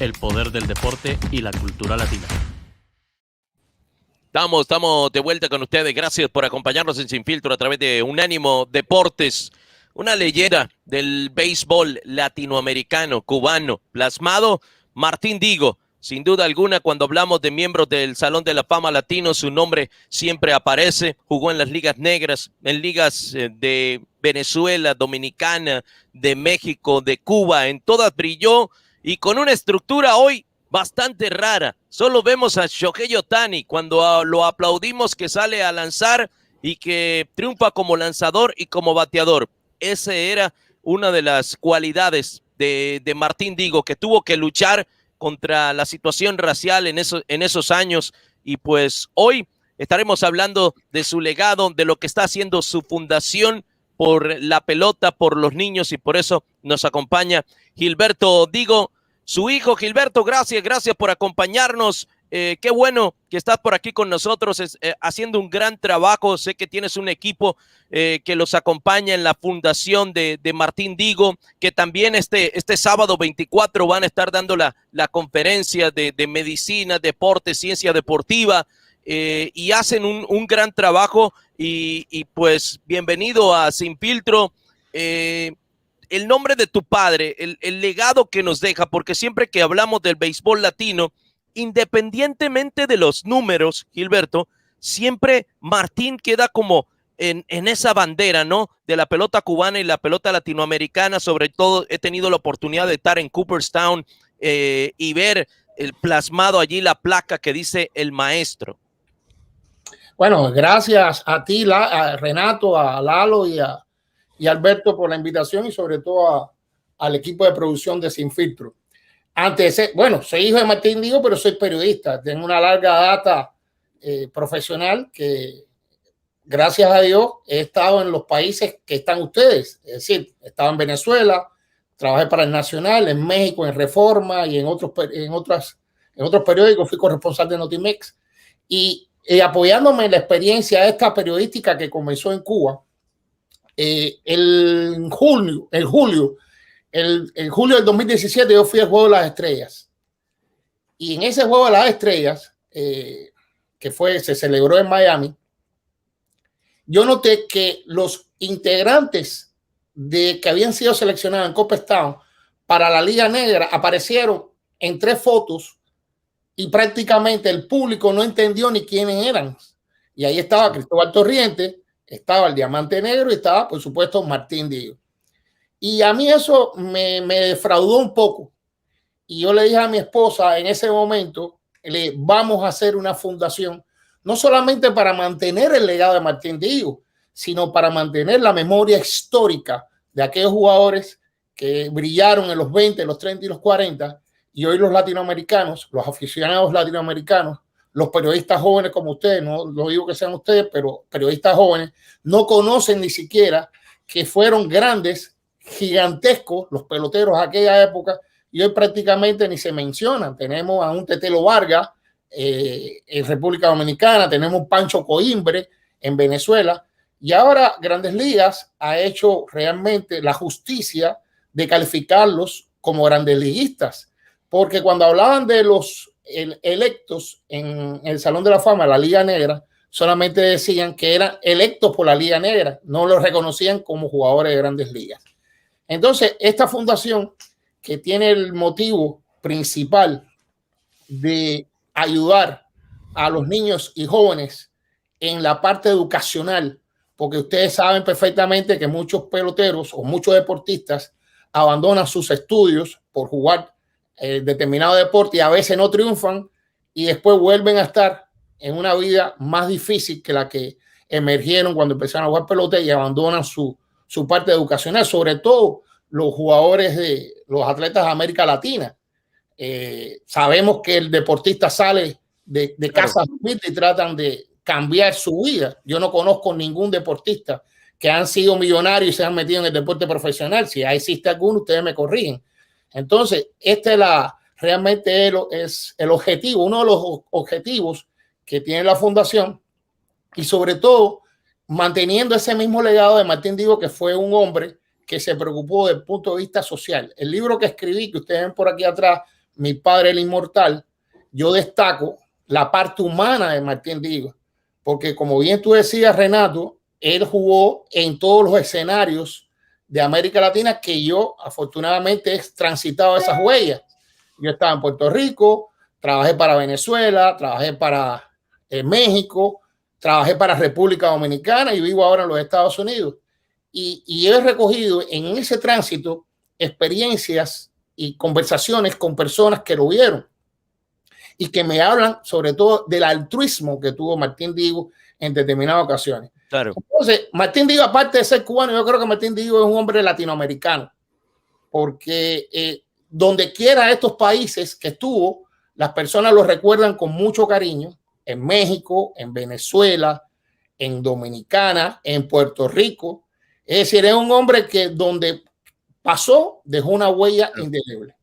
el poder del deporte y la cultura latina. Estamos de vuelta con ustedes. Gracias por acompañarnos en Sin Filtro a través de Unánimo Deportes. Una leyenda del béisbol latinoamericano, cubano, plasmado, Martín Digo. Sin duda alguna, cuando hablamos de miembros del Salón de la Fama Latino, su nombre siempre aparece. Jugó en las ligas negras, en ligas de Venezuela, Dominicana, de México, de Cuba. En todas brilló y con una estructura hoy bastante rara. Solo vemos a Shohei Ohtani cuando lo aplaudimos que sale a lanzar y que triunfa como lanzador y como bateador. Esa era una de las cualidades de Martín Digo, que tuvo que luchar contra la situación racial en esos años, y pues hoy estaremos hablando de su legado, de lo que está haciendo su fundación por la pelota, por los niños, y por eso nos acompaña Gilberto Digo, su hijo. Gilberto, gracias por acompañarnos. Qué bueno que estás por aquí con nosotros, haciendo un gran trabajo. Sé que tienes un equipo que los acompaña en la fundación de Martín Digo, que también este sábado 24 van a estar dando la conferencia de medicina, deporte, ciencia deportiva, y hacen un gran trabajo. Y pues bienvenido a Sin Filtro. El nombre de tu padre, el legado que nos deja, porque siempre que hablamos del béisbol latino, independientemente de los números, Gilberto, siempre Martín queda como en esa bandera, ¿no? De la pelota cubana y la pelota latinoamericana. Sobre todo he tenido la oportunidad de estar en Cooperstown y ver el plasmado allí la placa que dice el maestro. Bueno, gracias a ti, a Renato, a Lalo y a Alberto por la invitación, y sobre todo al equipo de producción de Sin Filtro. Antes de ser, bueno, soy hijo de Martín Digo, pero soy periodista. Tengo una larga data profesional que, gracias a Dios, he estado en los países que están ustedes. Es decir, he estado en Venezuela, trabajé para el Nacional, en México, en Reforma y en otros periódicos. Fui corresponsal de Notimex. Y apoyándome en la experiencia esta periodística que comenzó en Cuba, el julio del 2017 yo fui al Juego de las Estrellas, y en ese Juego de las Estrellas se celebró en Miami, yo noté que los integrantes que habían sido seleccionados en Cooperstown para la Liga Negra aparecieron en 3 fotos, y prácticamente el público no entendió ni quiénes eran. Y ahí estaba Cristóbal Torriente, estaba el Diamante Negro y estaba, por supuesto, Martín Digo. Y a mí eso me defraudó un poco. Y yo le dije a mi esposa en ese momento, vamos a hacer una fundación, no solamente para mantener el legado de Martín Digo, sino para mantener la memoria histórica de aquellos jugadores que brillaron en los 20, los 30 y los 40, y hoy los latinoamericanos, los aficionados latinoamericanos, los periodistas jóvenes como ustedes, no digo que sean ustedes, pero periodistas jóvenes, no conocen ni siquiera que fueron grandes, gigantescos los peloteros de aquella época, y hoy prácticamente ni se mencionan. Tenemos a un Tetelo Vargas en República Dominicana, tenemos un Pancho Coimbre en Venezuela, y ahora Grandes Ligas ha hecho realmente la justicia de calificarlos como grandes liguistas, porque cuando hablaban de los electos en el Salón de la Fama, la Liga Negra, solamente decían que eran electos por la Liga Negra, no los reconocían como jugadores de Grandes Ligas. Entonces, esta fundación, que tiene el motivo principal de ayudar a los niños y jóvenes en la parte educacional, porque ustedes saben perfectamente que muchos peloteros o muchos deportistas abandonan sus estudios por jugar determinado deporte y a veces no triunfan, y después vuelven a estar en una vida más difícil que la que emergieron cuando empezaron a jugar pelota, y abandonan su parte educacional, sobre todo los jugadores los atletas de América Latina. Sabemos que el deportista sale de casa humilde y tratan de cambiar su vida. Yo no conozco ningún deportista que han sido millonarios y se han metido en el deporte profesional. Si existe alguno, ustedes me corrigen. Entonces, realmente es el objetivo, uno de los objetivos que tiene la fundación, y sobre todo manteniendo ese mismo legado de Martín Digo, que fue un hombre que se preocupó desde el punto de vista social. El libro que escribí, que ustedes ven por aquí atrás, Mi Padre el Inmortal, yo destaco la parte humana de Martín Digo, porque como bien tú decías, Renato, él jugó en todos los escenarios de América Latina que yo afortunadamente he transitado esas huellas. Yo estaba en Puerto Rico, trabajé para Venezuela, trabajé para México, trabajé para República Dominicana y vivo ahora en los Estados Unidos. Y he recogido en ese tránsito experiencias y conversaciones con personas que lo vieron y que me hablan sobre todo del altruismo que tuvo Martín Digo en determinadas ocasiones. Claro. Entonces, Martín Digo, aparte de ser cubano, yo creo que Martín Digo es un hombre latinoamericano, porque donde quiera de estos países que estuvo, las personas lo recuerdan con mucho cariño, en México, en Venezuela, en Dominicana, en Puerto Rico. Es decir, es un hombre que donde pasó dejó una huella indeleble.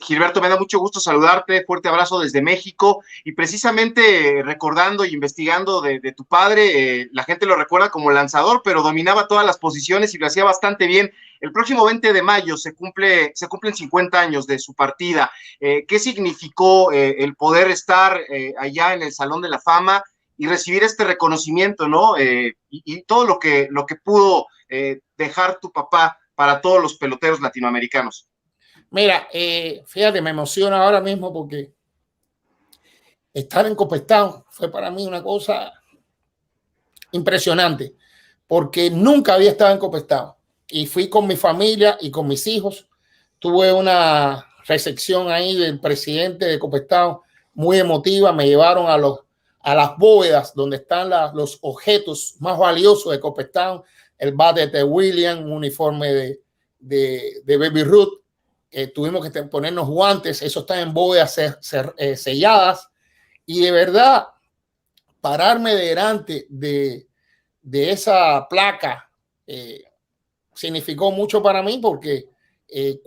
Gilberto, me da mucho gusto saludarte, fuerte abrazo desde México y precisamente recordando y investigando de tu padre, la gente lo recuerda como lanzador, pero dominaba todas las posiciones y lo hacía bastante bien. El próximo 20 de mayo se cumplen 50 años de su partida. ¿Qué significó el poder estar allá en el Salón de la Fama y recibir este reconocimiento, ¿no? Y todo lo que pudo dejar tu papá para todos los peloteros latinoamericanos. Mira, fíjate, me emociona ahora mismo porque estar en Cooperstown fue para mí una cosa impresionante, porque nunca había estado en Cooperstown y fui con mi familia y con mis hijos. Tuve una recepción ahí del presidente de Cooperstown muy emotiva. Me llevaron a las bóvedas donde están los objetos más valiosos de Cooperstown, el bate de Ted Williams, un uniforme de Baby Ruth. Tuvimos que ponernos guantes, eso está en bóvedas selladas, y de verdad pararme delante de esa placa significó mucho para mí, porque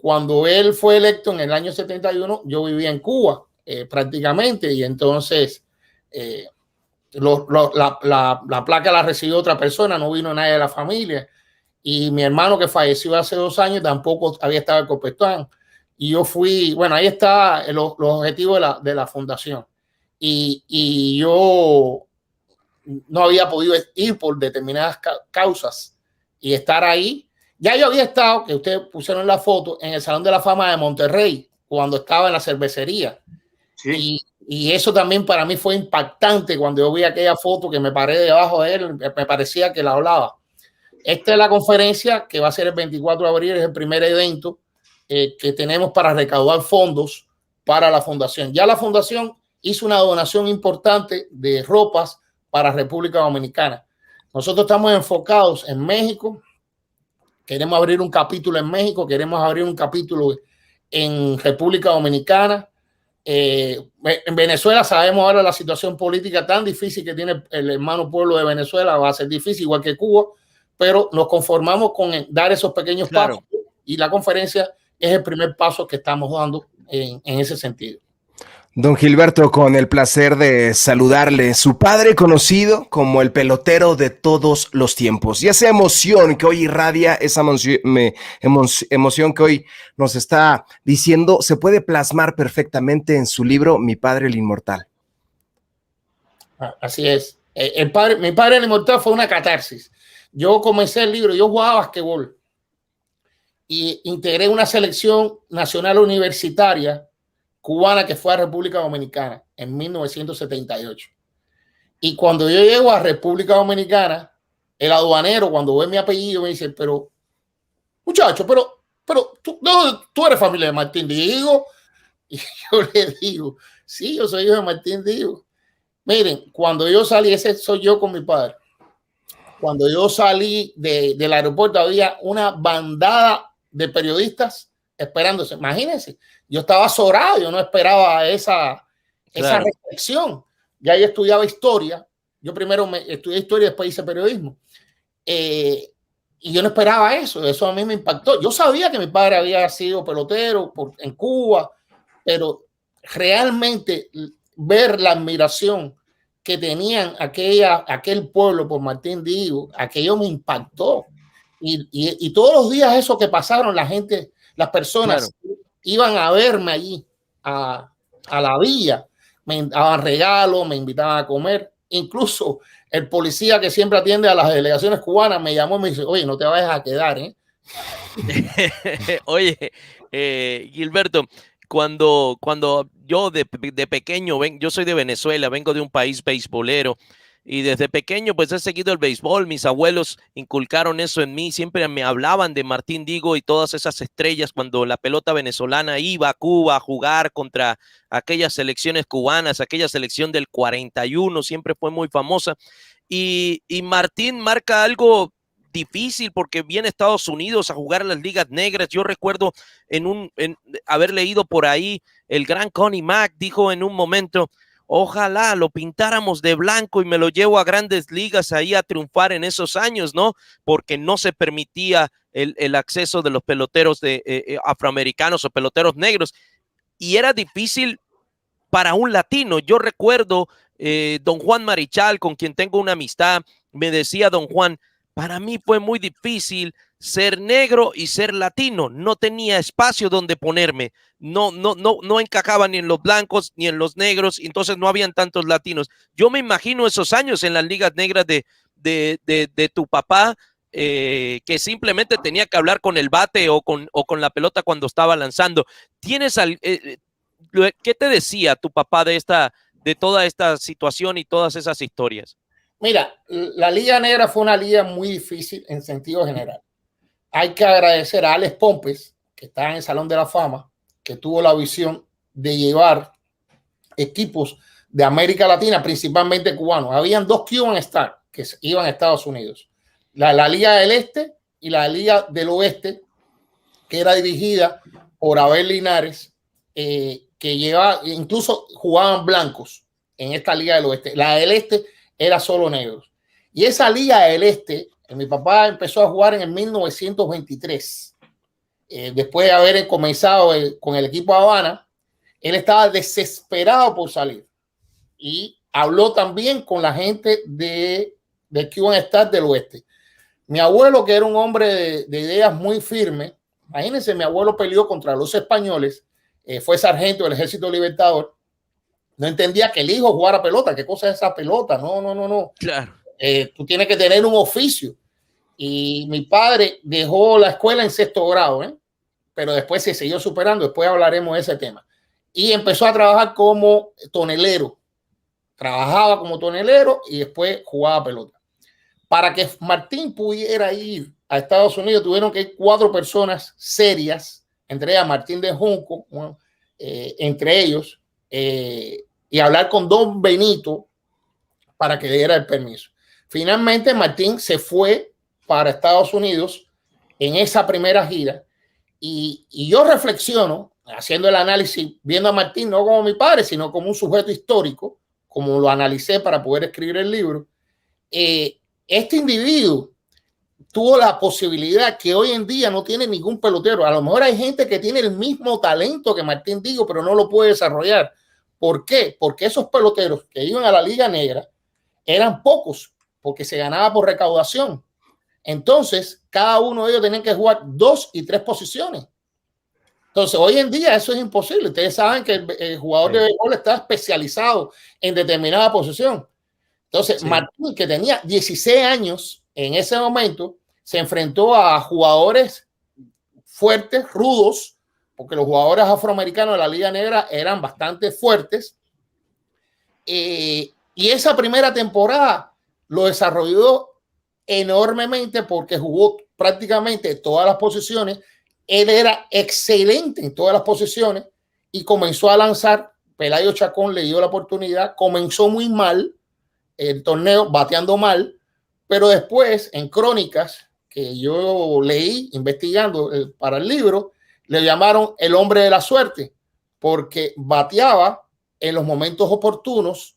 cuando él fue electo en el año 71 yo vivía en Cuba prácticamente, y entonces la placa la recibió otra persona, no vino nadie de la familia, y mi hermano que falleció hace 2 años tampoco había estado en Cooperstown. Y yo fui, bueno, ahí está los objetivos de la fundación. Y yo no había podido ir por determinadas causas y estar ahí. Ya yo había estado, que ustedes pusieron la foto, en el Salón de la Fama de Monterrey, cuando estaba en la cervecería. Sí. Y eso también para mí fue impactante cuando yo vi aquella foto, que me paré debajo de él, me parecía que la hablaba. Esta es la conferencia que va a ser el 24 de abril, es el primer evento que tenemos para recaudar fondos para la fundación. Ya la fundación hizo una donación importante de ropas para República Dominicana. Nosotros estamos enfocados en México, queremos abrir un capítulo en México, queremos abrir un capítulo en República Dominicana. En Venezuela sabemos ahora la situación política tan difícil que tiene el hermano pueblo de Venezuela, va a ser difícil, igual que Cuba, pero nos conformamos con dar esos pequeños pasos, y la conferencia es el primer paso que estamos dando en ese sentido. Don Gilberto, con el placer de saludarle, su padre conocido como el pelotero de todos los tiempos, y esa emoción que hoy irradia, esa emoción que hoy nos está diciendo, se puede plasmar perfectamente en su libro Mi Padre el Inmortal. Así es. Mi Padre el Inmortal fue una catarsis. Yo comencé el libro, yo jugaba basquetbol y integré una selección nacional universitaria cubana que fue a República Dominicana en 1978. Y cuando yo llego a República Dominicana, el aduanero, cuando ve mi apellido, me dice, pero muchacho, pero tú eres familia de Martín Digo. Y yo le digo, sí, yo soy hijo de Martín Digo. Miren, cuando yo salí, ese soy yo con mi padre. Cuando yo salí del aeropuerto, había una bandada de periodistas esperándose. Imagínense, yo estaba azorado, yo no esperaba esa reflexión. Ya yo estudiaba historia. Yo primero estudié historia y después hice periodismo. Y yo no esperaba eso. Eso a mí me impactó. Yo sabía que mi padre había sido pelotero en Cuba, pero realmente ver la admiración que tenían aquel pueblo por Martín Digo, aquello me impactó. Y todos los días eso que pasaron, la gente, las personas iban a verme allí, a la villa, me daban regalos, me invitaban a comer. Incluso el policía que siempre atiende a las delegaciones cubanas me llamó y me dice, oye, no te vayas a quedar, ¿eh? Oye, Gilberto, cuando yo de pequeño, yo soy de Venezuela, vengo de un país beisbolero y desde pequeño pues he seguido el béisbol, mis abuelos inculcaron eso en mí, siempre me hablaban de Martín Digo y todas esas estrellas cuando la pelota venezolana iba a Cuba a jugar contra aquellas selecciones cubanas, aquella selección del 41 siempre fue muy famosa y Martín marca algo difícil porque viene a Estados Unidos a jugar en las ligas negras. Yo recuerdo en haber leído por ahí, el gran Connie Mack dijo en un momento, ojalá lo pintáramos de blanco y me lo llevo a grandes ligas ahí a triunfar en esos años, ¿no? Porque no se permitía el acceso de los peloteros afroamericanos o peloteros negros. Y era difícil para un latino. Yo recuerdo don Juan Marichal, con quien tengo una amistad, me decía don Juan, para mí fue muy difícil ser negro y ser latino. No tenía espacio donde ponerme. No encajaba ni en los blancos ni en los negros. Entonces no habían tantos latinos. Yo me imagino esos años en las ligas negras de tu papá, que simplemente tenía que hablar con el bate o con la pelota cuando estaba lanzando. ¿Qué te decía tu papá de toda esta situación y todas esas historias? Mira, la Liga Negra fue una liga muy difícil en sentido general. Hay que agradecer a Alex Pompes, que está en el Salón de la Fama, que tuvo la visión de llevar equipos de América Latina, principalmente cubanos. Habían dos Cuban Stars que iban a Estados Unidos. La Liga del Este y la Liga del Oeste, que era dirigida por Abel Linares, que llevaba, incluso jugaban blancos en esta Liga del Oeste. La del Este era solo negros. Y esa Liga del Este, mi papá empezó a jugar en el 1923. Después de haber comenzado con el equipo Habana, él estaba desesperado por salir. Y habló también con la gente de Cuban Star del Oeste. Mi abuelo, que era un hombre de ideas muy firmes, imagínense, mi abuelo peleó contra los españoles, fue sargento del Ejército Libertador. No entendía que el hijo jugara pelota. ¿Qué cosa es esa pelota? No. Claro. Tú tienes que tener un oficio. Y mi padre dejó la escuela en 6º grado, pero después se siguió superando. Después hablaremos de ese tema. Y empezó a trabajar como tonelero. Trabajaba como tonelero y después jugaba pelota. Para que Martín pudiera ir a Estados Unidos, tuvieron que ir 4 personas serias, entre ellas Martín de Junco, entre ellos, y hablar con don Benito para que le diera el permiso. Finalmente, Martín se fue para Estados Unidos en esa primera gira y yo reflexiono, haciendo el análisis, viendo a Martín no como mi padre, sino como un sujeto histórico, como lo analicé para poder escribir el libro. Este individuo tuvo la posibilidad que hoy en día no tiene ningún pelotero. A lo mejor hay gente que tiene el mismo talento que Martín Digo, pero no lo puede desarrollar. ¿Por qué? Porque esos peloteros que iban a la Liga Negra eran pocos, porque se ganaba por recaudación. Entonces, cada uno de ellos tenía que jugar 2 y 3 posiciones. Entonces, hoy en día eso es imposible. Ustedes saben que el jugador de béisbol está especializado en determinada posición. Entonces, Martín, que tenía 16 años en ese momento, se enfrentó a jugadores fuertes, rudos, porque los jugadores afroamericanos de la Liga Negra eran bastante fuertes. Y esa primera temporada lo desarrolló enormemente porque jugó prácticamente todas las posiciones. Él era excelente en todas las posiciones y comenzó a lanzar. Pelayo Chacón le dio la oportunidad. Comenzó muy mal el torneo, bateando mal, pero después en crónicas que yo leí investigando para el libro, le llamaron el hombre de la suerte porque bateaba en los momentos oportunos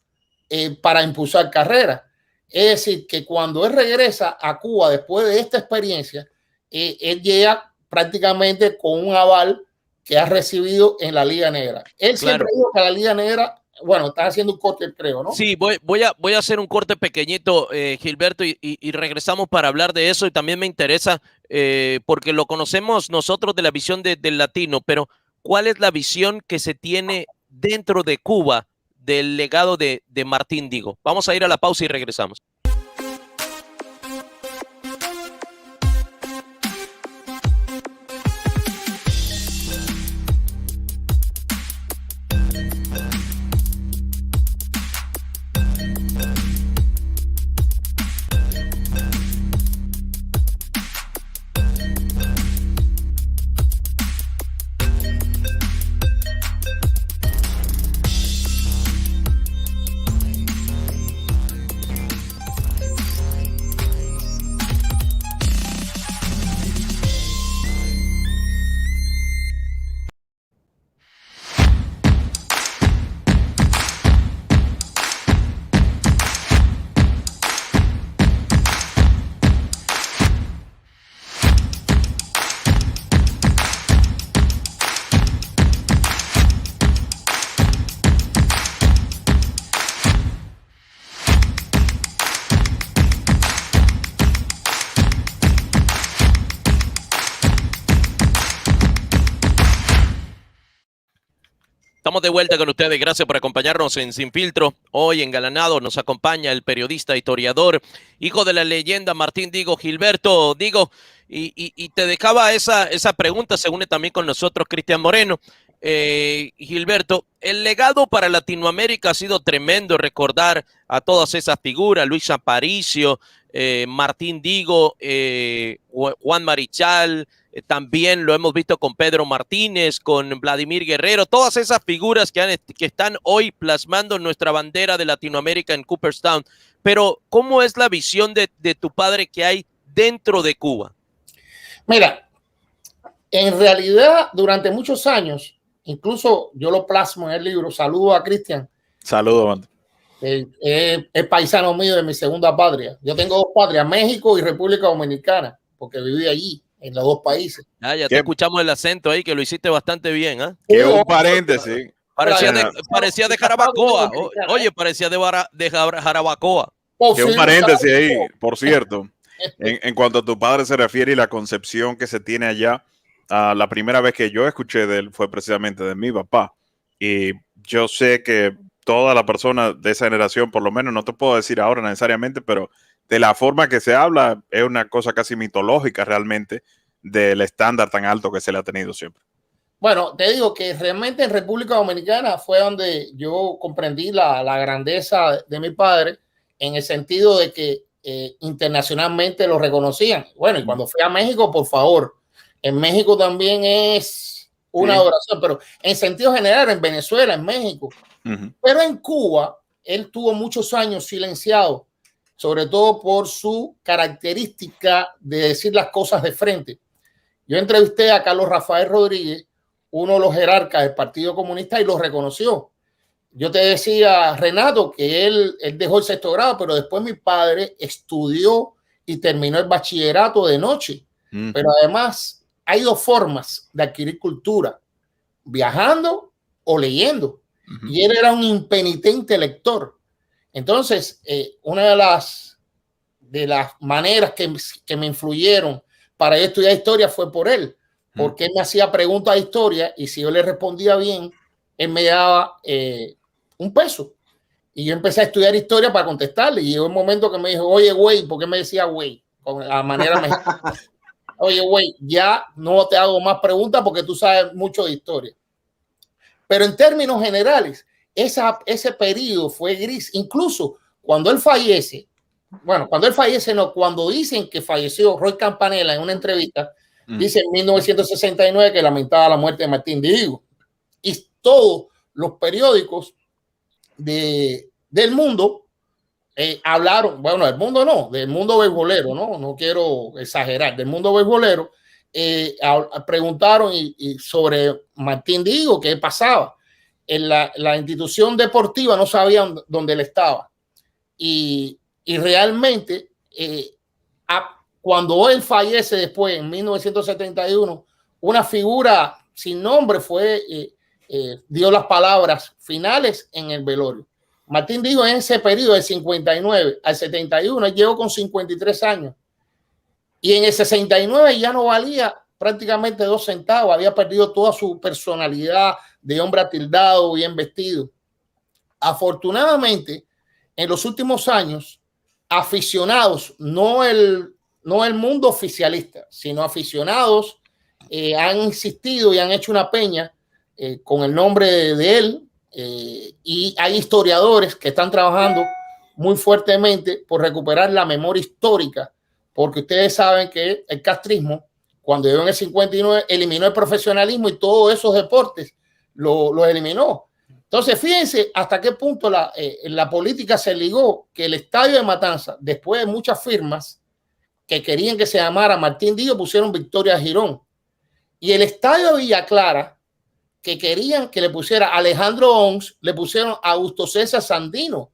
para impulsar carreras. Es decir, que cuando él regresa a Cuba después de esta experiencia, él llega prácticamente con un aval que ha recibido en la Liga Negra. Él siempre dijo que la Liga Negra, bueno, está haciendo un corte, creo, ¿no? Sí, voy a hacer un corte pequeñito, Gilberto, y regresamos para hablar de eso. Y también me interesa, porque lo conocemos nosotros de la visión del latino, pero ¿cuál es la visión que se tiene dentro de Cuba del legado de Martín Digo? Vamos a ir a la pausa y regresamos. Estamos de vuelta con ustedes. Gracias por acompañarnos en Sin Filtro. Hoy engalanado nos acompaña el periodista, historiador, hijo de la leyenda Martín Digo. Gilberto Digo, y te dejaba esa pregunta, se une también con nosotros Cristian Moreno. Gilberto, el legado para Latinoamérica ha sido tremendo, recordar a todas esas figuras, Luis Aparicio, Martín Digo, Juan Marichal, también lo hemos visto con Pedro Martínez, con Vladimir Guerrero, todas esas figuras que están hoy plasmando nuestra bandera de Latinoamérica en Cooperstown. Pero, ¿cómo es la visión de tu padre que hay dentro de Cuba? Mira, en realidad, durante muchos años, incluso yo lo plasmo en el libro, saludo a Cristian. Saludos, es paisano mío de mi segunda patria. Yo tengo dos patrias, México y República Dominicana, porque viví allí, en los dos países. Ya te escuchamos el acento ahí, que lo hiciste bastante bien. Que un paréntesis. Parecía de Jarabacoa. Oye, parecía de Jarabacoa. Que un paréntesis ahí, por cierto. En cuanto a tu padre se refiere y la concepción que se tiene allá, la primera vez que yo escuché de él fue precisamente de mi papá. Y yo sé que toda la persona de esa generación, por lo menos, no te puedo decir ahora necesariamente, pero de la forma que se habla, es una cosa casi mitológica realmente del estándar tan alto que se le ha tenido siempre. Bueno, te digo que realmente en República Dominicana fue donde yo comprendí la grandeza de mi padre, en el sentido de que internacionalmente lo reconocían. Bueno, y cuando fui a México, por favor, en México también es una adoración, pero en sentido general, en Venezuela, en México. Pero en Cuba, él tuvo muchos años silenciado, sobre todo por su característica de decir las cosas de frente. Yo entrevisté a Carlos Rafael Rodríguez, uno de los jerarcas del Partido Comunista, y lo reconoció. Yo te decía, Renato, que él dejó el 6º grado, pero después mi padre estudió y terminó el bachillerato de noche. Pero además hay dos formas de adquirir cultura, viajando o leyendo. Y él era un impenitente lector. Entonces, una de las maneras que me influyeron para estudiar historia fue por él, porque él me hacía preguntas de historia y si yo le respondía bien, él me daba un peso. Y yo empecé a estudiar historia para contestarle. Y llegó un momento que me dijo, oye, güey, ¿por qué me decía güey? Con la manera mexicana. Oye, güey, ya no te hago más preguntas porque tú sabes mucho de historia. Pero en términos generales, ese periodo fue gris. Incluso cuando él fallece, cuando dicen que falleció Roy Campanella en una entrevista, dice en 1969 que lamentaba la muerte de Martín Digo. Y todos los periódicos del mundo hablaron, bueno, del mundo no, del mundo beisbolero, no quiero exagerar, del mundo beisbolero, preguntaron y sobre Martín Digo, qué pasaba. En la institución deportiva no sabían dónde él estaba. Y realmente, cuando él fallece después, en 1971, una figura sin nombre dio las palabras finales en el velorio. Martín Digo, en ese periodo del 59 al 71, él llegó con 53 años. Y en el 69 ya no valía prácticamente 2 centavos, había perdido toda su personalidad de hombre atildado, bien vestido. Afortunadamente, en los últimos años, aficionados, no el mundo oficialista, sino aficionados, han insistido y han hecho una peña con el nombre de él, y hay historiadores que están trabajando muy fuertemente por recuperar la memoria histórica, porque ustedes saben que el castrismo, cuando llegó en el 59, eliminó el profesionalismo y todos esos deportes los eliminó. Entonces, fíjense hasta qué punto la política se ligó, que el estadio de Matanza, después de muchas firmas que querían que se llamara Martín Digo, pusieron Victoria Girón. Y el estadio de Villa Clara, que querían que le pusiera Alejandro Ons, le pusieron Augusto César Sandino.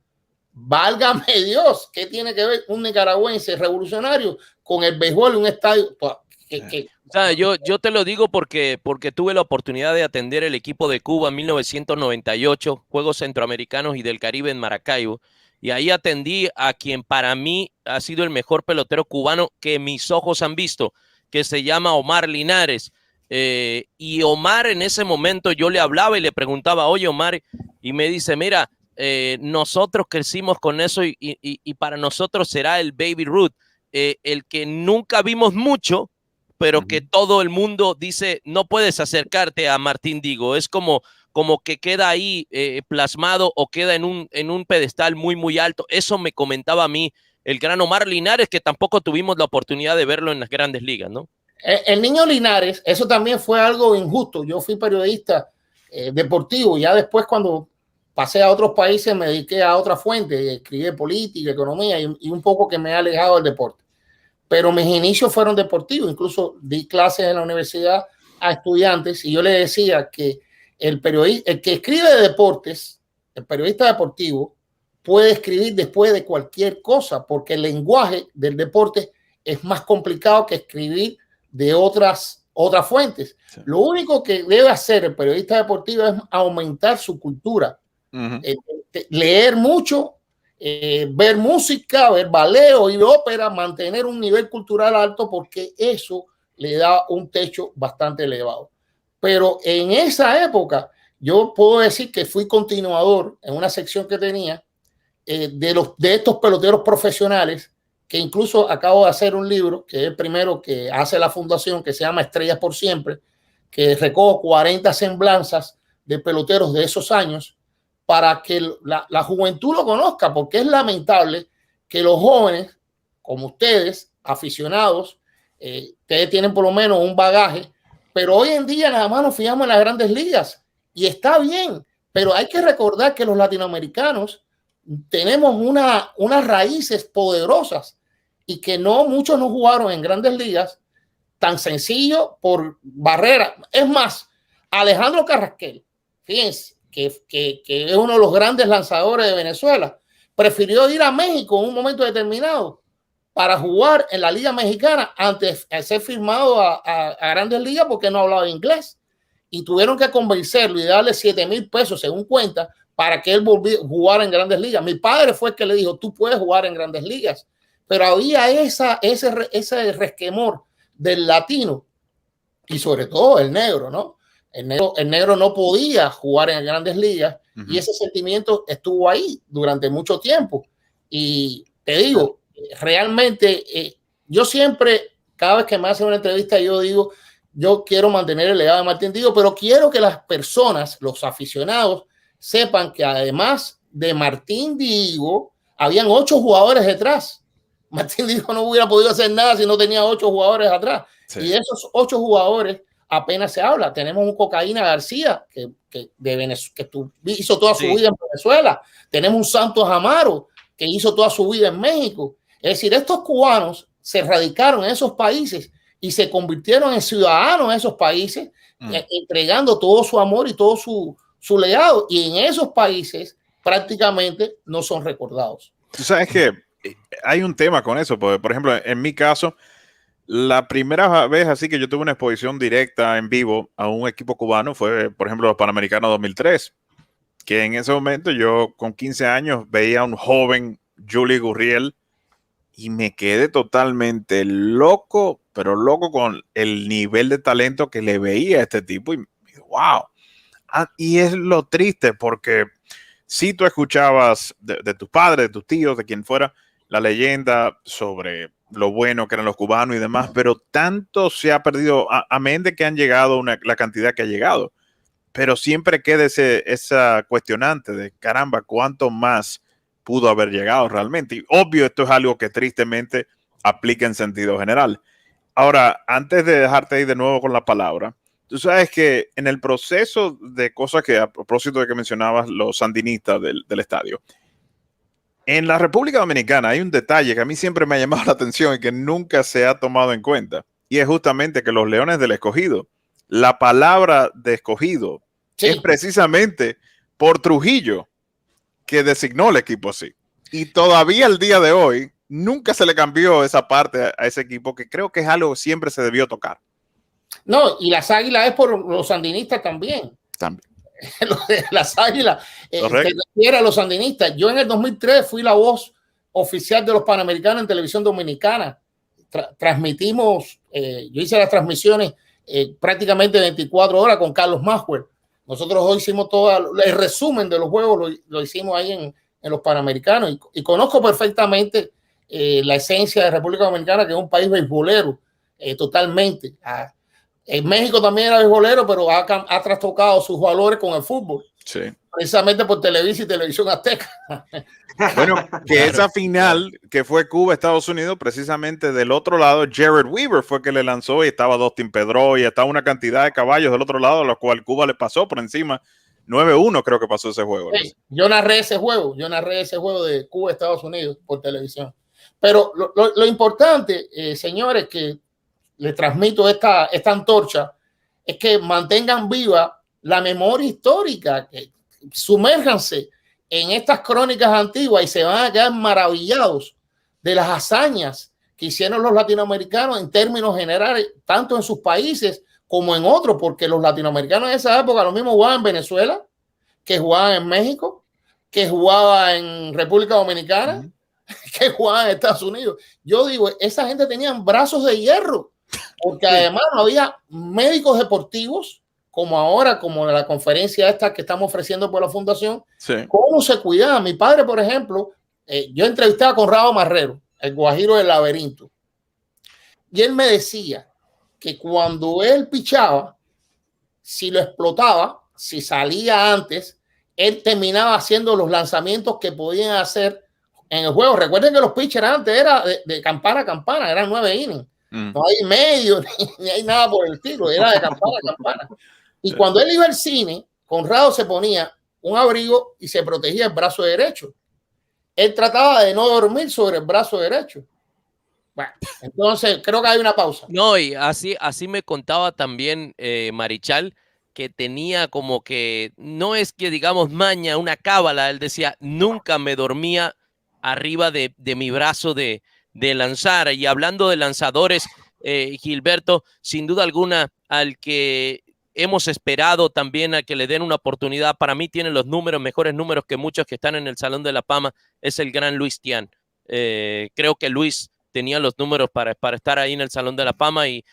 Válgame Dios, ¿qué tiene que ver un nicaragüense revolucionario con el béisbol en un estadio? O sea, yo te lo digo porque tuve la oportunidad de atender el equipo de Cuba en 1998, Juegos Centroamericanos y del Caribe en Maracaibo, y ahí atendí a quien para mí ha sido el mejor pelotero cubano que mis ojos han visto, que se llama Omar Linares. Y Omar, en ese momento yo le hablaba y le preguntaba, oye Omar, y me dice, mira, nosotros crecimos con eso y para nosotros será el Baby Ruth, el que nunca vimos mucho, pero que todo el mundo dice, no puedes acercarte a Martín Digo, es como que queda ahí plasmado o queda en un pedestal muy, muy alto. Eso me comentaba a mí el gran Omar Linares, que tampoco tuvimos la oportunidad de verlo en las grandes ligas, ¿no? El niño Linares, eso también fue algo injusto. Yo fui periodista deportivo, ya después cuando pasé a otros países me dediqué a otra fuente, escribí política, economía y un poco que me ha alejado del deporte. Pero mis inicios fueron deportivos, incluso di clases en la universidad a estudiantes y yo les decía que el que escribe de deportes, el periodista deportivo, puede escribir después de cualquier cosa, porque el lenguaje del deporte es más complicado que escribir de otras fuentes. Sí. Lo único que debe hacer el periodista deportivo es aumentar su cultura, leer mucho, ver música, ver ballet, oír ópera, mantener un nivel cultural alto, porque eso le da un techo bastante elevado. Pero en esa época yo puedo decir que fui continuador en una sección que tenía de estos peloteros profesionales, que incluso acabo de hacer un libro, que es el primero que hace la fundación, que se llama Estrellas por Siempre, que recoge 40 semblanzas de peloteros de esos años para que la juventud lo conozca, porque es lamentable que los jóvenes, como ustedes, aficionados, ustedes tienen por lo menos un bagaje, pero hoy en día nada más nos fijamos en las grandes ligas y está bien, pero hay que recordar que los latinoamericanos tenemos unas raíces poderosas y que no muchos no jugaron en grandes ligas tan sencillo por barrera. Es más, Alejandro Carrasquel, fíjense, que es uno de los grandes lanzadores de Venezuela, prefirió ir a México en un momento determinado para jugar en la Liga Mexicana antes de ser firmado a grandes ligas porque no hablaba inglés. Y tuvieron que convencerlo y darle $7,000 según cuenta para que él volviera a jugar en grandes ligas. Mi padre fue el que le dijo, tú puedes jugar en grandes ligas. Pero había ese resquemor del latino y sobre todo el negro, ¿no? El negro no podía jugar en grandes ligas y ese sentimiento estuvo ahí durante mucho tiempo. Y te digo, realmente yo siempre, cada vez que me hacen una entrevista, yo digo, yo quiero mantener el legado de Martín Digo, pero quiero que las personas, los aficionados, sepan que además de Martín Digo, habían 8 jugadores detrás. Martín Digo no hubiera podido hacer nada si no tenía 8 jugadores atrás. Sí. Y de esos 8 jugadores apenas se habla. Tenemos un Cocaína García que hizo toda su vida en Venezuela. Tenemos un Santos Amaro que hizo toda su vida en México. Es decir, estos cubanos se radicaron en esos países y se convirtieron en ciudadanos de esos países, entregando todo su amor y todo su legado. Y en esos países prácticamente no son recordados. Tú sabes que hay un tema con eso, porque, por ejemplo, en mi caso, la primera vez así que yo tuve una exposición directa en vivo a un equipo cubano fue, por ejemplo, los Panamericanos 2003, que en ese momento yo con 15 años veía a un joven Juli Gurriel y me quedé totalmente loco, pero loco con el nivel de talento que le veía a este tipo. Y wow. Y es lo triste porque si tú escuchabas de tus padres, de tus tíos, de quien fuera, la leyenda sobre lo bueno que eran los cubanos y demás, pero tanto se ha perdido, amén de que han llegado la cantidad que ha llegado, pero siempre queda esa cuestionante de caramba, ¿cuánto más pudo haber llegado realmente? Y obvio, esto es algo que tristemente aplica en sentido general. Ahora, antes de dejarte ir de nuevo con la palabra, tú sabes que en el proceso de cosas que, a propósito de que mencionabas los sandinistas del estadio, en la República Dominicana hay un detalle que a mí siempre me ha llamado la atención y que nunca se ha tomado en cuenta, y es justamente que los Leones del Escogido, la palabra de escogido es precisamente por Trujillo, que designó el equipo así. Y todavía el día de hoy nunca se le cambió esa parte a ese equipo, que creo que es algo que siempre se debió tocar. No, y las águilas es por los sandinistas también. Las águilas se refiere a los sandinistas. Yo en el 2003 fui la voz oficial de los Panamericanos en televisión dominicana. Transmitimos, yo hice las transmisiones prácticamente 24 horas con Carlos Maxwell. Nosotros hoy hicimos todo el resumen de los juegos, lo hicimos ahí en los Panamericanos, y conozco perfectamente la esencia de República Dominicana, que es un país beisbolero totalmente. En México también era beisbolero, pero ha trastocado sus valores con el fútbol. Sí. Precisamente por Televisa y Televisión Azteca. Bueno, que esa final que fue Cuba-Estados Unidos, precisamente del otro lado, Jared Weaver fue que le lanzó, y estaba Dustin Pedroia, y estaba una cantidad de caballos del otro lado, a los cual Cuba le pasó por encima. 9-1 creo que pasó ese juego. Sí, yo narré ese juego de Cuba-Estados Unidos por televisión. Pero lo importante, señores, que les transmito esta antorcha, es que mantengan viva la memoria histórica, que sumérjanse en estas crónicas antiguas y se van a quedar maravillados de las hazañas que hicieron los latinoamericanos en términos generales, tanto en sus países como en otros, porque los latinoamericanos en esa época lo mismo jugaban en Venezuela, que jugaban en México, que jugaban en República Dominicana, que jugaban en Estados Unidos. Yo digo, esa gente tenía brazos de hierro, porque además no había médicos deportivos como ahora, como la conferencia esta que estamos ofreciendo por la fundación. ¿Cómo se cuidaba? Mi padre, por ejemplo, yo entrevistaba a Conrado Marrero, el guajiro del laberinto, y él me decía que cuando él pichaba, si lo explotaba, si salía antes, él terminaba haciendo los lanzamientos que podían hacer en el juego. Recuerden que los pitchers antes era de campana a campana, eran 9 innings. No hay medio, ni hay nada por el estilo, era de campana a campana. Y cuando él iba al cine, Conrado se ponía un abrigo y se protegía el brazo derecho. Él trataba de no dormir sobre el brazo derecho. Bueno, entonces creo que hay una pausa. No, y así me contaba también Marichal, que tenía como que, no es que digamos maña, una cábala. Él decía, nunca me dormía arriba de mi brazo de lanzar. Y hablando de lanzadores, Gilberto, sin duda alguna, al que hemos esperado también a que le den una oportunidad, para mí tiene los mejores números que muchos que están en el Salón de la Fama, es el gran Luis Tiant. Creo que Luis tenía los números para estar ahí en el Salón de la Fama, y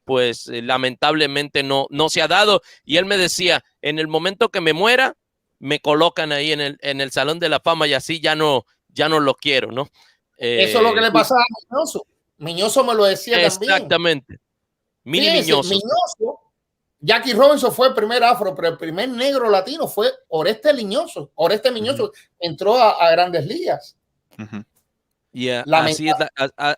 pues lamentablemente no se ha dado. Y él me decía, en el momento que me muera, me colocan ahí en el Salón de la Fama, y así ya no lo quiero, ¿no? Eso es lo que le pasaba a Miñoso. Miñoso me lo decía exactamente. También. Miñoso. Jackie Robinson fue el primer afro, pero el primer negro latino fue Oreste Miñoso. Oreste Miñoso entró a Grandes Ligas. Yeah,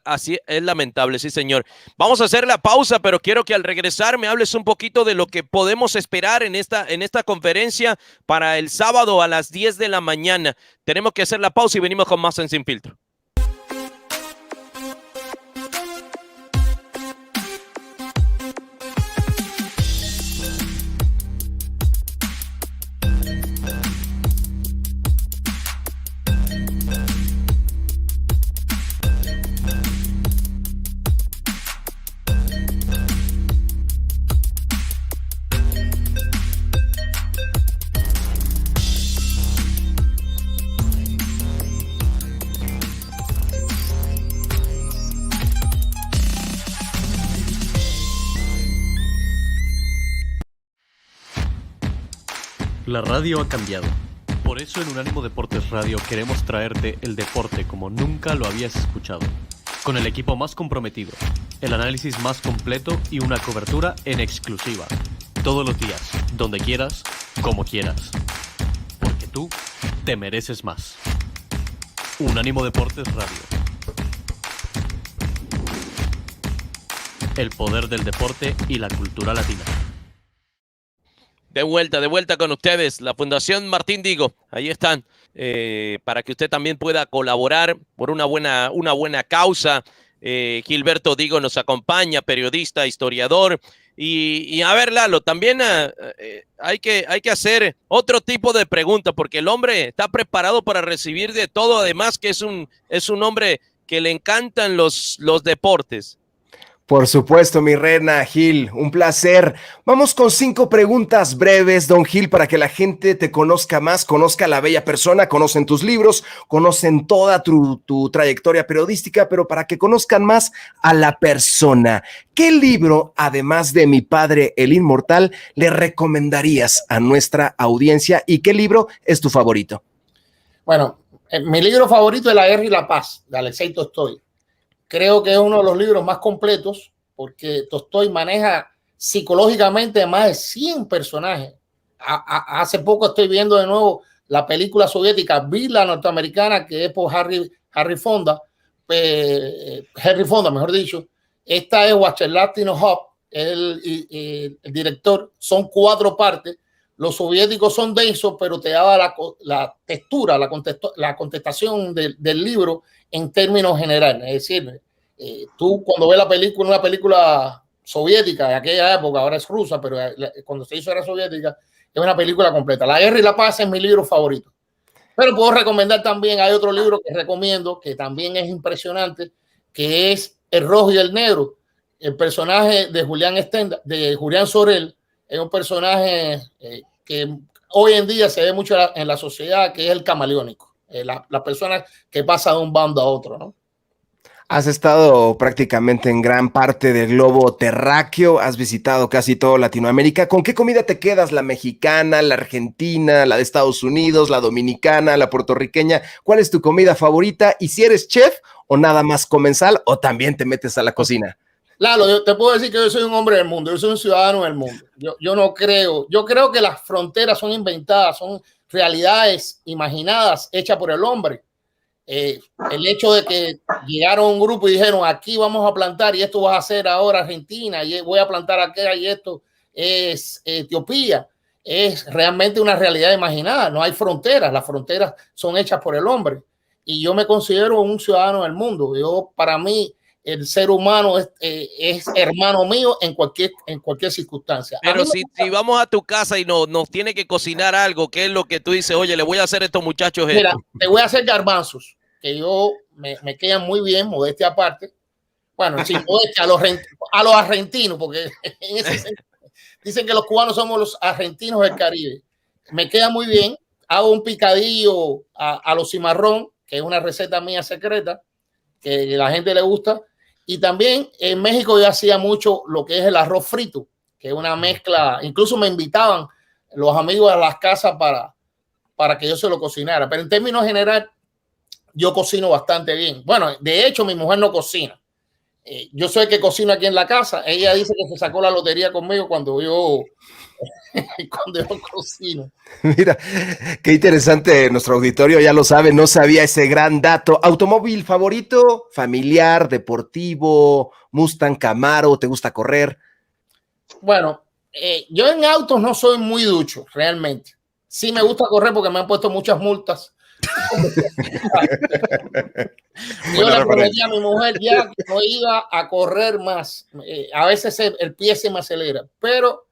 así es lamentable, sí, señor. Vamos a hacer la pausa, pero quiero que al regresar me hables un poquito de lo que podemos esperar en esta conferencia para el sábado a las 10 de la mañana. Tenemos que hacer la pausa y venimos con más en Sin Filtro. La radio ha cambiado. Por eso en Unánimo Deportes Radio queremos traerte el deporte como nunca lo habías escuchado. Con el equipo más comprometido, el análisis más completo y una cobertura en exclusiva. Todos los días, donde quieras, como quieras. Porque tú te mereces más. Unánimo Deportes Radio. El poder del deporte y la cultura latina. De vuelta con ustedes, la Fundación Martín Digo, ahí están, para que usted también pueda colaborar por una buena causa. Gilberto Digo nos acompaña, periodista, historiador, y a ver, Lalo, también hay que hacer otro tipo de pregunta, porque el hombre está preparado para recibir de todo, además que es un hombre que le encantan los deportes. Por supuesto, mi reina Gil, un placer. Vamos con 5 preguntas breves, don Gil, para que la gente te conozca más, conozca a la bella persona, conocen tus libros, conocen toda tu trayectoria periodística, pero para que conozcan más a la persona. ¿Qué libro, además de Mi Padre, el Inmortal, le recomendarías a nuestra audiencia y qué libro es tu favorito? Bueno, mi libro favorito es La Guerra y la Paz, de Alexei Tolstoy. Creo que es uno de los libros más completos porque Tolstoy maneja psicológicamente más de 100 personajes. Hace poco estoy viendo de nuevo la película soviética, vi la norteamericana, que es por Henry Fonda, mejor dicho. Esta es Vyacheslav el director. Son 4 partes. Los soviéticos son densos, pero te daba la textura, la contestación del libro en términos generales. Es decir, tú cuando ves una película soviética de aquella época, ahora es rusa, pero cuando se hizo era soviética, es una película completa. La Guerra y la Paz es mi libro favorito. Pero puedo recomendar también, hay otro libro que recomiendo, que también es impresionante, que es El Rojo y el Negro. El personaje de Julián Sorel es un personaje que hoy en día se ve mucho en la sociedad, que es el camaleónico, la persona que pasa de un bando a otro, ¿no? Has estado prácticamente en gran parte del globo terráqueo, has visitado casi toda Latinoamérica. ¿Con qué comida te quedas? ¿La mexicana, la argentina, la de Estados Unidos, la dominicana, la puertorriqueña? ¿Cuál es tu comida favorita? Y si eres chef o nada más comensal o también te metes a la cocina. Lalo, yo te puedo decir que yo soy un hombre del mundo, yo soy un ciudadano del mundo. Yo creo que las fronteras son inventadas, son realidades imaginadas, hechas por el hombre. El hecho de que llegaron un grupo y dijeron aquí vamos a plantar y esto vas a hacer ahora Argentina y voy a plantar aquella y esto es Etiopía, es realmente una realidad imaginada. No hay fronteras, las fronteras son hechas por el hombre y yo me considero un ciudadano del mundo. Para mí el ser humano es hermano mío en cualquier circunstancia. Pero si vamos a tu casa y nos tiene que cocinar algo, ¿qué es lo que tú dices? Oye, le voy a hacer a estos muchachos esto. Mira, te voy a hacer garbanzos, que me quedan muy bien, modestia aparte. Bueno, sí, modestia a los argentinos, porque en ese sentido, dicen que los cubanos somos los argentinos del Caribe. Me queda muy bien. Hago un picadillo a los cimarrón, que es una receta mía secreta, que a la gente le gusta. Y también en México yo hacía mucho lo que es el arroz frito, que es una mezcla. Incluso me invitaban los amigos a las casas para que yo se lo cocinara. Pero en términos generales, yo cocino bastante bien. Bueno, de hecho, mi mujer no cocina. Yo soy el que cocina aquí en la casa. Ella dice que se sacó la lotería conmigo cuando yo cocino. Mira, qué interesante, nuestro auditorio ya lo sabe, no sabía ese gran dato. ¿Automóvil favorito? ¿Familiar, deportivo, Mustang, Camaro? ¿Te gusta correr? Bueno, yo en autos no soy muy ducho, realmente. Sí me gusta correr porque me han puesto muchas multas. Yo le prometí a mi mujer ya que no iba a correr más. A veces el pie se me acelera, pero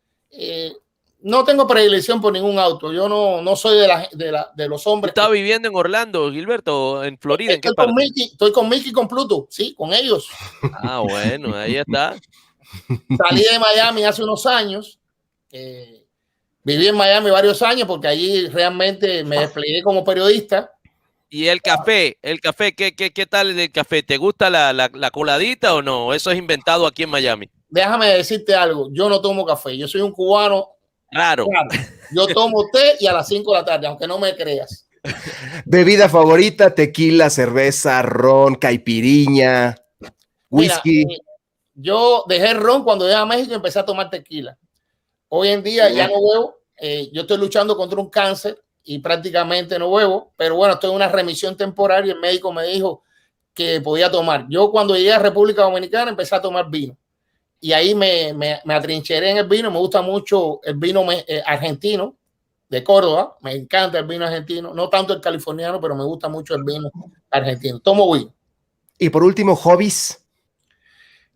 no tengo predilección por ningún auto. Yo no soy de los hombres. ¿Estás viviendo en Orlando, Gilberto, en Florida? ¿En qué parte? Estoy con Mickey y con Pluto, sí, con ellos. Ah, bueno, ahí está. Salí de Miami hace unos años. Viví en Miami varios años porque allí realmente me desplegué como periodista. Y el café, ¿qué tal el café? ¿Te gusta la coladita o no? Eso es inventado aquí en Miami. Déjame decirte algo, yo no tomo café, yo soy un cubano Raro. Yo tomo té y a las 5 de la tarde, aunque no me creas. Bebida favorita, tequila, cerveza, ron, caipiriña, whisky. Mira, yo dejé el ron cuando llegué a México y empecé a tomar tequila. Hoy en día ya no bebo. Yo estoy luchando contra un cáncer y prácticamente no bebo, pero bueno, estoy en una remisión temporaria. El médico me dijo que podía tomar. Yo cuando llegué a República Dominicana empecé a tomar vino y ahí me atrincheré en el vino. Me gusta mucho el vino argentino de Córdoba. Me encanta el vino argentino, no tanto el californiano, pero me gusta mucho el vino argentino. Tomo vino. Y por último, hobbies.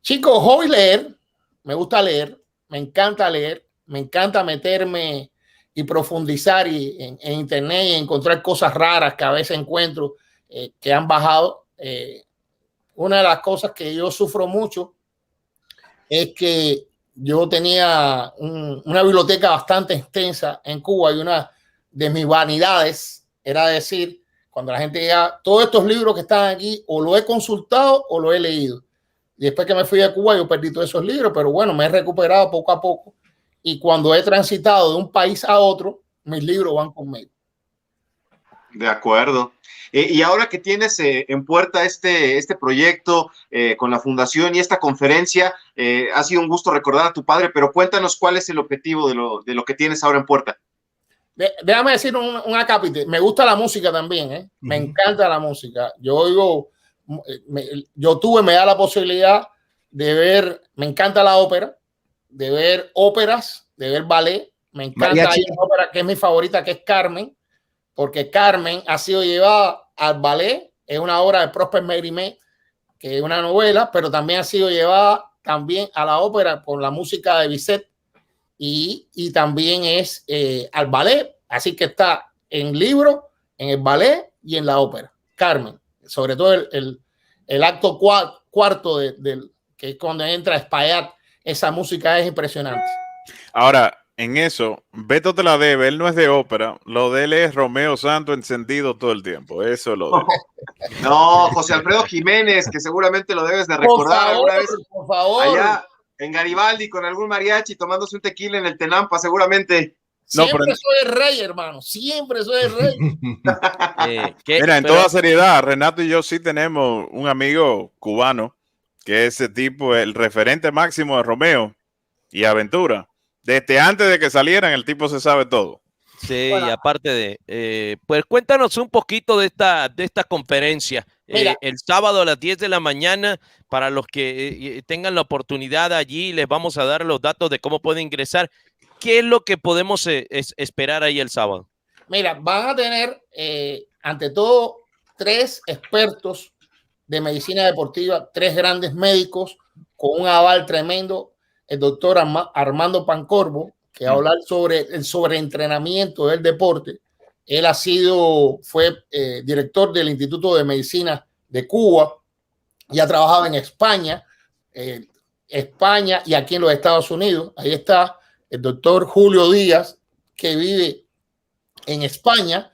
Chicos, hobby leer. Me gusta leer, me encanta leer, me encanta meterme y profundizar en internet y encontrar cosas raras que a veces encuentro que han bajado. Una de las cosas que yo sufro mucho es que yo tenía una biblioteca bastante extensa en Cuba y una de mis vanidades era decir, cuando la gente llega, todos estos libros que están aquí o lo he consultado o lo he leído. Y después que me fui a Cuba yo perdí todos esos libros, pero bueno, me he recuperado poco a poco y cuando he transitado de un país a otro, mis libros van conmigo. De acuerdo. Y ahora que tienes en puerta este proyecto con la fundación y esta conferencia, ha sido un gusto recordar a tu padre, pero cuéntanos cuál es el objetivo de lo que tienes ahora en puerta. Déjame decir un acápite. Me gusta la música también, Me encanta la música. Yo oigo, me da la posibilidad de ver, me encanta la ópera, de ver óperas, de ver ballet. Me encanta, hay una ópera que es mi favorita, que es Carmen, porque Carmen ha sido llevada al ballet, es una obra de Prosper Mérimée, que es una novela, pero también ha sido llevada también a la ópera por la música de Bizet y también es al ballet, así que está en libro, en el ballet y en la ópera. Carmen, sobre todo el acto cuarto que es cuando entra Espaillat, esa música es impresionante. Ahora, en eso, Beto te la debe, él no es de ópera, lo de él es Romeo Santo encendido todo el tiempo, eso es lo de él. No, José Alfredo Jiménez, que seguramente lo debes de recordar por favor. Allá en Garibaldi con algún mariachi tomándose un tequila en el Tenampa, seguramente. Siempre soy el rey, hermano, siempre soy el rey. Mira, en toda seriedad, Renato y yo sí tenemos un amigo cubano que ese tipo es el referente máximo de Romeo y Aventura. Desde antes de que salieran, el tipo se sabe todo. Sí, bueno, y aparte de, pues cuéntanos un poquito de esta conferencia. El sábado a las 10 de la mañana, para los que tengan la oportunidad allí, les vamos a dar los datos de cómo pueden ingresar. ¿Qué es lo que podemos esperar ahí el sábado? Mira, van a tener, ante todo, 3 expertos de medicina deportiva, 3 grandes médicos con un aval tremendo. El doctor Armando Pancorbo, que va a hablar sobre el sobreentrenamiento del deporte. Él fue director del Instituto de Medicina de Cuba y ha trabajado en España y aquí en los Estados Unidos. Ahí está el doctor Julio Díaz, que vive en España,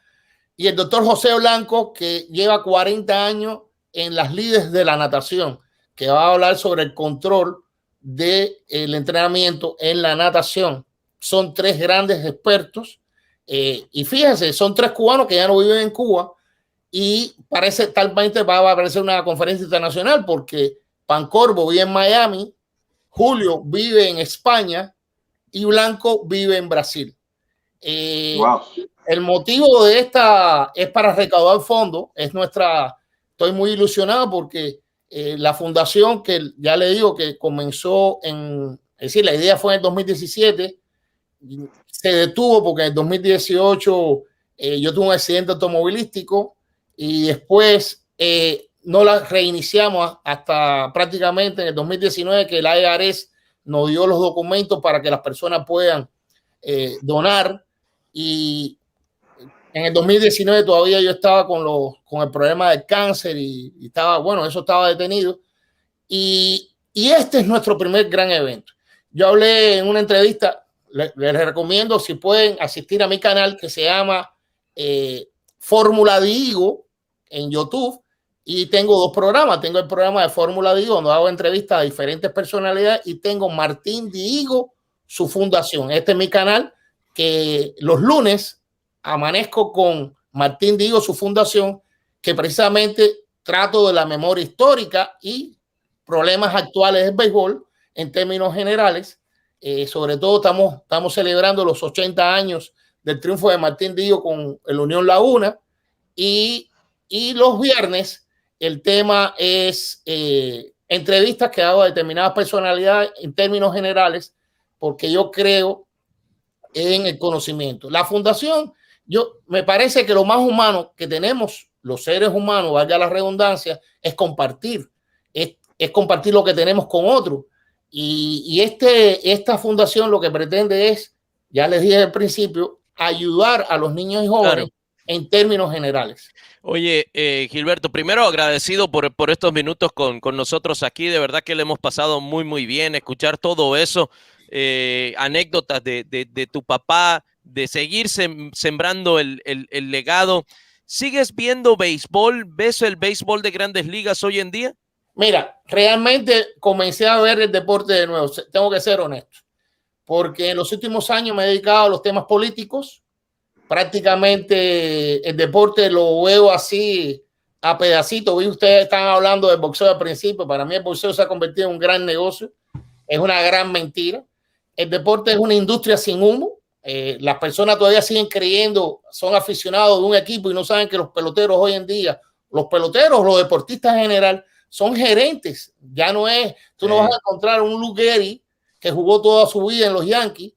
y el doctor José Blanco, que lleva 40 años en las lides de la natación, que va a hablar sobre el control del entrenamiento en la natación. Son 3 grandes expertos y fíjense, son 3 cubanos que ya no viven en Cuba y talmente va a aparecer una conferencia internacional porque Pancorbo vive en Miami, Julio vive en España y Blanco vive en Brasil. Wow. El motivo de esta es para recaudar fondos. Estoy muy ilusionado porque la fundación, que ya le digo que comenzó es decir, la idea fue en el 2017, se detuvo porque en el 2018 yo tuve un accidente automovilístico y después no la reiniciamos hasta prácticamente en el 2019, que la IRS nos dio los documentos para que las personas puedan donar, y en el 2019 todavía yo estaba con el problema del cáncer y eso estaba detenido. Y este es nuestro primer gran evento. Yo hablé en una entrevista, les recomiendo si pueden asistir a mi canal que se llama Fórmula Diego en YouTube, y tengo 2 programas. Tengo el programa de Fórmula Diego, donde hago entrevistas a diferentes personalidades, y tengo Martín Diego, su fundación. Este es mi canal que los lunes amanezco con Martín Digo, su fundación, que precisamente trato de la memoria histórica y problemas actuales del béisbol en términos generales. Sobre todo estamos celebrando los 80 años del triunfo de Martín Digo con el Unión Laguna, y los viernes el tema es entrevistas que hago a determinadas personalidades en términos generales, porque yo creo en el conocimiento. La fundación, me parece que lo más humano que tenemos los seres humanos, valga la redundancia, es compartir, es compartir lo que tenemos con otros. Y esta fundación lo que pretende es, ya les dije al principio, ayudar a los niños y jóvenes, claro, en términos generales. Oye, Gilberto, primero agradecido por estos minutos con nosotros aquí. De verdad que le hemos pasado muy, muy bien escuchar todo eso, anécdotas de tu papá, de seguir sembrando el legado. ¿Sigues viendo béisbol? ¿Ves el béisbol de Grandes Ligas hoy en día? Mira, realmente comencé a ver el deporte de nuevo. Tengo que ser honesto, porque en los últimos años me he dedicado a los temas políticos. Prácticamente el deporte lo veo así a pedacitos. Vi, ustedes están hablando del boxeo al principio. Para mí el boxeo se ha convertido en un gran negocio. Es una gran mentira. El deporte es una industria sin humo. Las personas todavía siguen creyendo, son aficionados de un equipo y no saben que los peloteros hoy en día, los deportistas en general, son gerentes. Ya no es, tú no vas a encontrar un Lou Gehrig que jugó toda su vida en los Yankees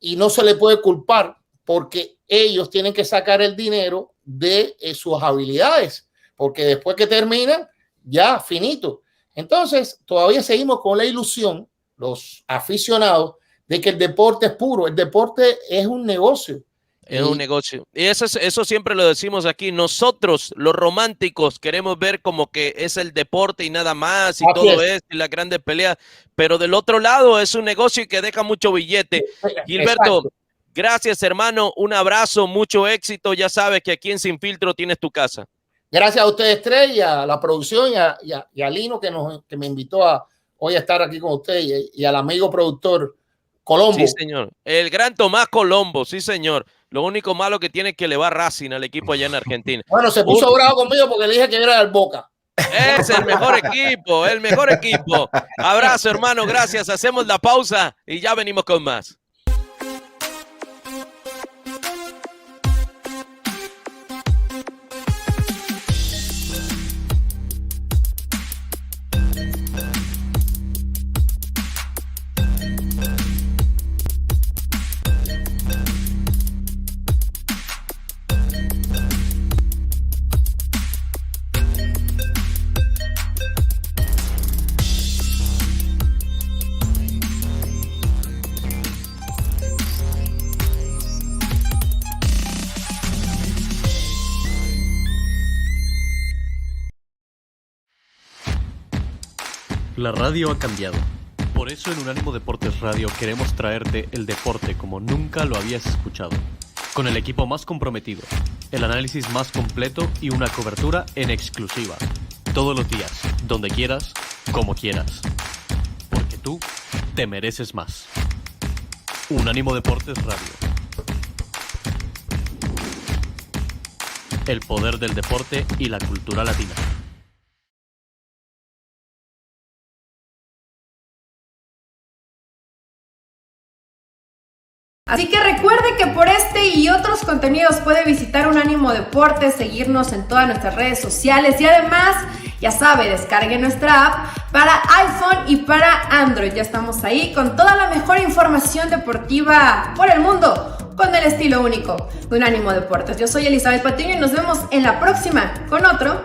y no se le puede culpar, porque ellos tienen que sacar el dinero de sus habilidades, porque después que terminan, ya finito. Entonces, todavía seguimos con la ilusión, los aficionados, de que el deporte es puro. El deporte es un negocio. Es un negocio. Y eso siempre lo decimos aquí. Nosotros, los románticos, queremos ver como que es el deporte y nada más, y así todo es, y las grandes peleas. Pero del otro lado es un negocio y que deja mucho billete. Gilberto, exacto, gracias, hermano. Un abrazo, mucho éxito. Ya sabes que aquí en Sin Filtro tienes tu casa. Gracias a ustedes tres, y a la producción, y a Lino, que me invitó hoy a estar aquí con ustedes, y al amigo productor Colombo. Sí, señor. El gran Tomás Colombo, sí, señor. Lo único malo que tiene es que le va Racing al equipo allá en Argentina. Bueno, se puso bravo conmigo porque le dije que era del Boca. Es el mejor equipo, el mejor equipo. Abrazo, hermano, gracias. Hacemos la pausa y ya venimos con más. La radio ha cambiado. Por eso en Unánimo Deportes Radio queremos traerte el deporte como nunca lo habías escuchado. Con el equipo más comprometido, el análisis más completo y una cobertura en exclusiva. Todos los días, donde quieras, como quieras. Porque tú te mereces más. Unánimo Deportes Radio. El poder del deporte y la cultura latina. Así que recuerde que por este y otros contenidos puede visitar Unánimo Deportes, seguirnos en todas nuestras redes sociales y además, ya sabe, descargue nuestra app para iPhone y para Android. Ya estamos ahí con toda la mejor información deportiva por el mundo, con el estilo único de Unánimo Deportes. Yo soy Elizabeth Patiño y nos vemos en la próxima con otro